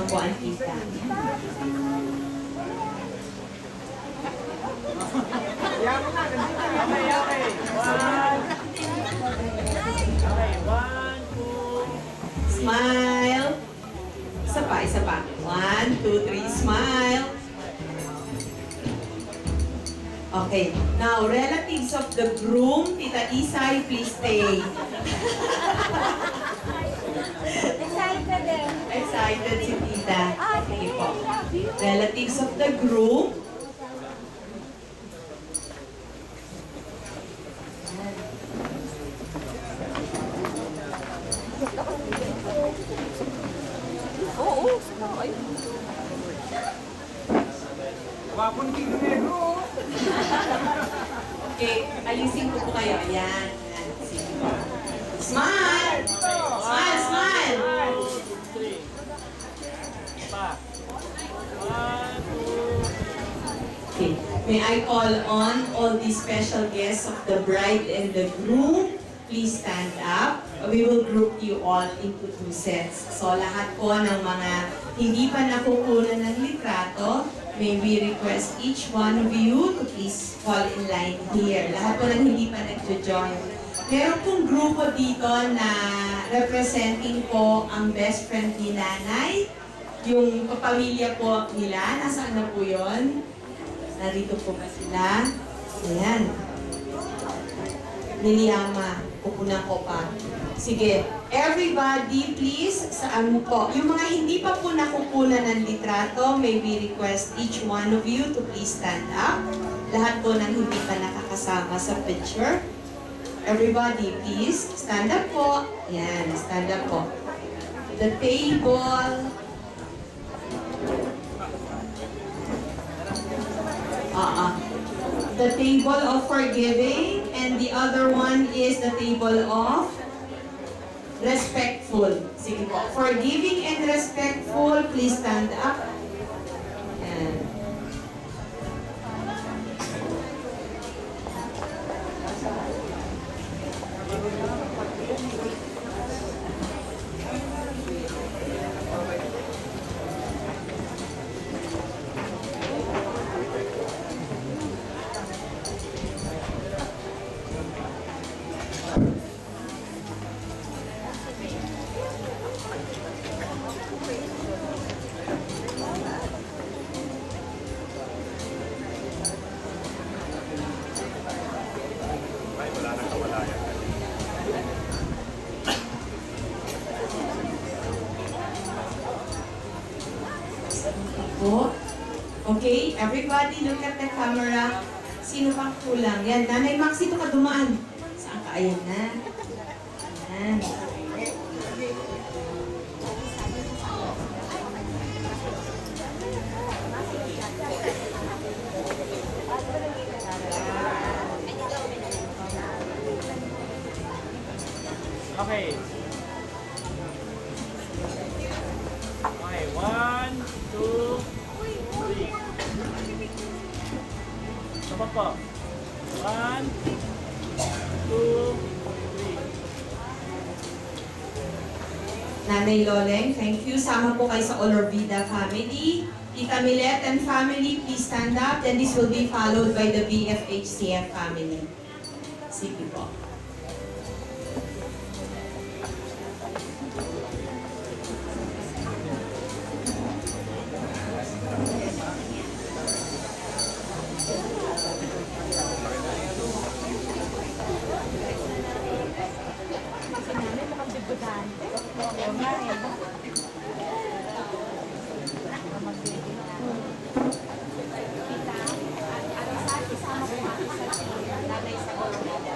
po ang tita. One, two. Smile. Isa pa. 1, 2, 3, smile. Okay. Now, relatives of the groom, Tita Isay, please stay. Excited din. Excited si Tita. Sige po. love you. Relatives of the groom. Oo. Ay. Wapon King Negro. Okay, alisin ko po kayo. Ayan. Sige po. Smile! Smile, smile! One, two, three. Pa. One, two. Okay. May I call on all the special guests of the bride and the groom? Please stand up. We will group you all into 2 sets. So lahat po ng mga hindi pa nakukunan ng litrato, may we request each one of you to please fall in line here. Lahat po ng hindi pa nag-join. Meron pong grupo dito na representing po ang best friend ni nanay. Yung kapamilya po nila, nasaan na po yun? Narito po ba sila? Ayan. Niliyama. Pupunan ko pa. Sige. Everybody, please, saan mo po? Yung mga hindi pa po nakukunan ng litrato, may we request each one of you to please stand up. Lahat po ng hindi pa nakakasama sa picture. Everybody, please, stand up po. Yan, stand up po. The table. The table of forgiving, and the other one is the table of respectful. Sige po. Forgiving and respectful, please stand up. Yan. Po. Okay, everybody look at the camera. Sino pang kulang? Yan, Nanay Max, dito ka dumaan. Saan ka? Ayan na. Ayan. Okay. Okay, one, two, three. Sabag po. One, two, three. Nanay Loleng, thank you. Sama po kayo sa Olorbida family. Tita Milet and family, please stand up. Then this will be followed by the BFHCF family. Sige po. Kasi namin mukhang debutante. Oo nga eh. Tita, Arasal, isama ko nga sa nanay sa Olorida.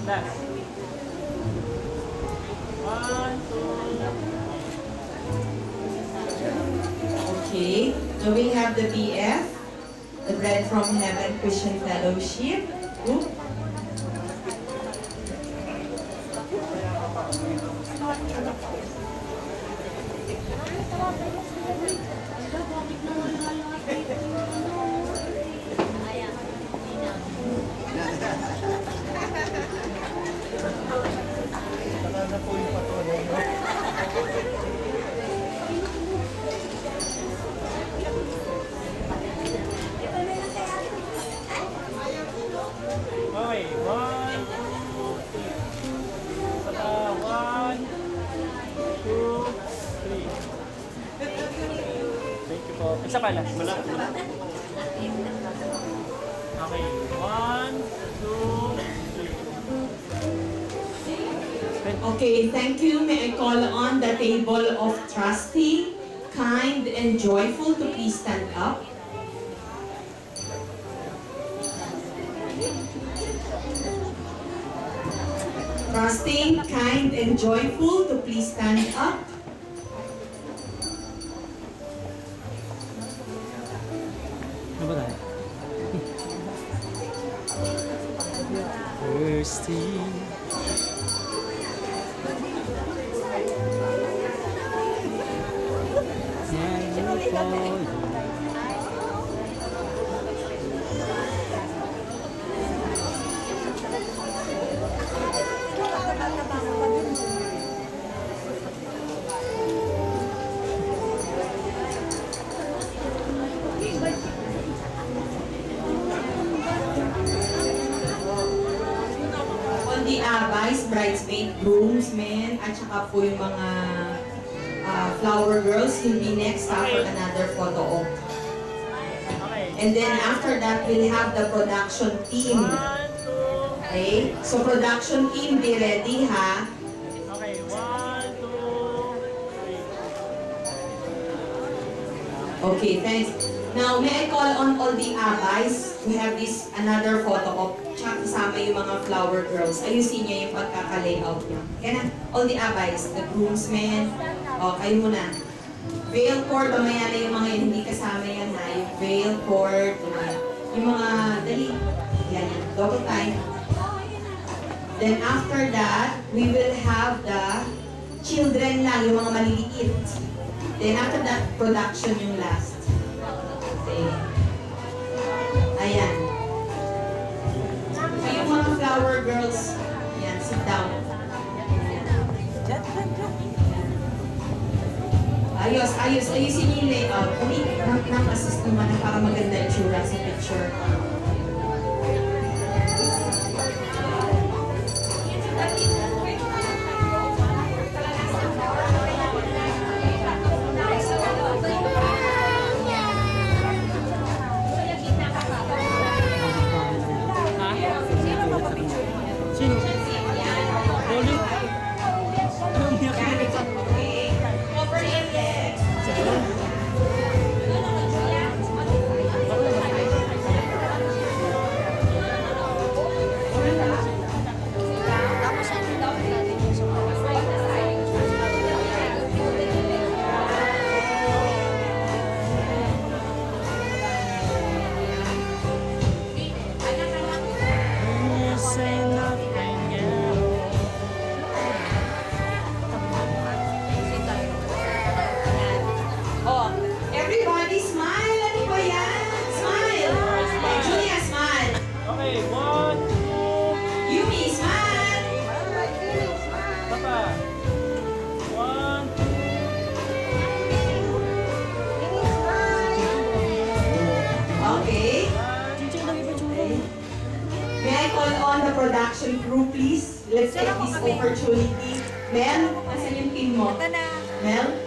Last. 1, 2. Okay, so we have the BF, the Bread from Heaven Christian Fellowship group. Okay, 1, 2, 3. Saka 1, 2, 3. Thank you po. Isa pa lang. Okay, 1, 2, 3. Okay, thank you. May I call on the table of trusting, kind, and joyful to please stand up. Trusting, kind, and joyful to please stand up. Ano ba tayo? Thirsty. On the abays, bridesmaid, groomsmen, at saka po yung mga flower girls will be next after another photo op. Okay. And then after that, we'll have the production team. 1, 2. Okay? So production team, be ready ha. Okay, 1, 2, 3. Okay, thanks. Now, may I call on all the abays to have this another photo op. Tsaka kasama yung mga flower girls. Ayusin niyo yung pagkaka-layout niyo. Kaya na, all the abays, the groomsmen. O, kayo muna. Veil cord, mamaya na yung mga hindi kasama yan ha. Yung veil cord, yung mga, dali. Yan, double time. Then after that, we will have the children lang, yung mga maliliit. Then after that, production yung last. Okay. Ayan. So yung mga flower girls, yan, sit down. Ayusin niyo yung layout. Kami, nang-assist naman na para maganda yung tsura sa picture. Sino? Rolling? Okay. Over your legs. Oh, everybody smile! Ano ba yan? Smile! Julia, smile! Okay, 1, 2. Yumi, smile! Papa. 1, 2. Okay. May I call on the production crew, please? Let's take this opportunity. Mel, nasan yung team mo? Mel?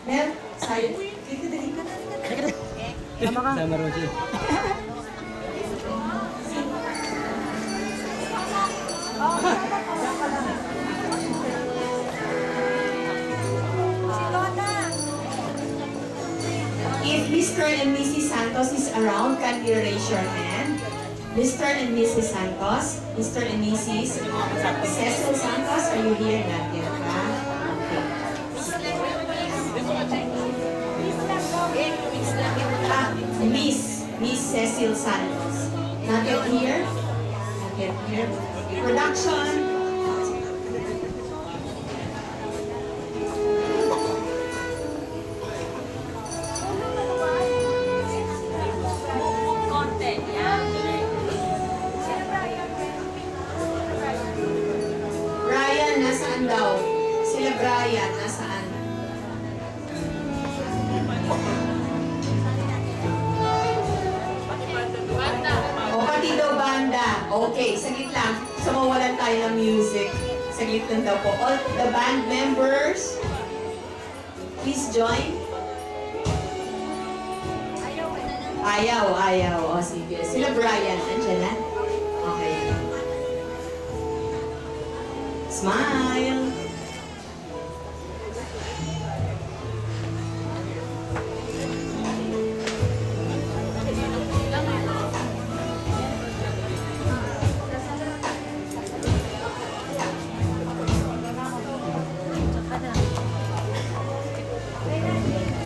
Mel? Side. Dito, dali. Sama Rosie. If Mr. and Mrs. Santos is around, can you raise your hand? Mr. and Mrs. Santos. Mr. and Mrs. Cecil Santos, are you here? Not yet, ha? Okay. Miss Cecil Santos. Not yet here? Not yet here. Production. Brian, nasaan daw? Sila Brian, nasaan? O, pati daw banda. Okay, saglit lang. So, mawalan tayo ng music. Saglit lang daw po. All the band members, please join. Ayaw. O, sige. Sila Brian, andyan na? Okay. Smile.